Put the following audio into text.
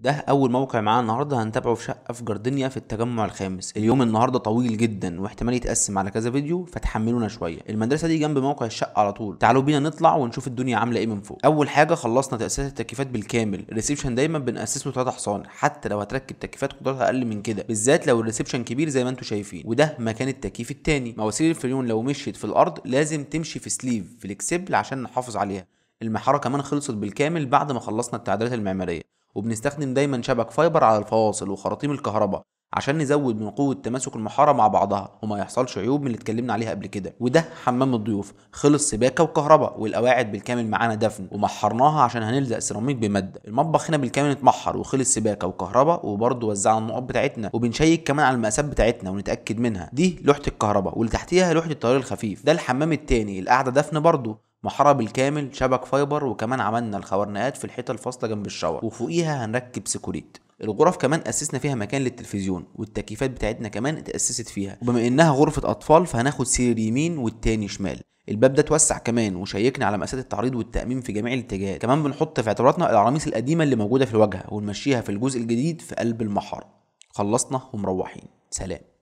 ده اول موقع معانا النهارده هنتابعه في شقه في جاردينيا في التجمع الخامس. اليوم النهارده طويل جدا واحتمال يتقسم على كذا فيديو، فتحملونا شويه. المدرسه دي جنب موقع الشقه على طول. تعالوا بينا نطلع ونشوف الدنيا عامله ايه من فوق. اول حاجه خلصنا تاسيس التكييفات بالكامل. الريسبشن دايما بناسسه 3 حصان، حتى لو هتركب تكييفات قدرتها اقل من كده، بالذات لو الريسبشن كبير زي ما انتم شايفين. وده مكان التكييف التاني. مواسير الفريون لو مشيت في الارض لازم تمشي في سليف فليكسبل عشان نحافظ عليها. المحاره كمان خلصت بالكامل بعد ما خلصنا التعديلات المعماريه، وبنستخدم دايما شبك فايبر على الفواصل وخراطيم الكهرباء عشان نزود من قوة تماسك المحارة مع بعضها وما يحصلش عيوب من اللي اتكلمنا عليها قبل كده. وده حمام الضيوف خلص سباكة وكهرباء، والقواعد بالكامل معانا دفن ومحرناها عشان هنلزق سيراميك بمادة. المطبخ هنا بالكامل اتمحر وخلص سباكة وكهرباء، وبرضه وزعنا النقط بتاعتنا وبنشيك كمان على المقاسات بتاعتنا ونتأكد منها. دي لوحة الكهرباء واللي تحتيها لوحة التيار الخفيف. ده الحمام التاني، القعدة دفن برضه محاره بالكامل شبك فايبر، وكمان عملنا الخوارنقات في الحيطه الفاصله جنب الشاور، وفوقيها هنركب سيكوريت. الغرف كمان اسسنا فيها مكان للتلفزيون، والتكييفات بتاعتنا كمان اتاسست فيها. وبما انها غرفه اطفال فهناخد سرير يمين والتاني شمال. الباب ده اتوسع كمان وشيكنا على مقاسات التعريض والتأمين في جميع الاتجاهات. كمان بنحط في اعتباراتنا العراميس القديمه اللي موجوده في الواجهه ونمشيها في الجزء الجديد في قلب المحاره. خلصنا ومروحين، سلام.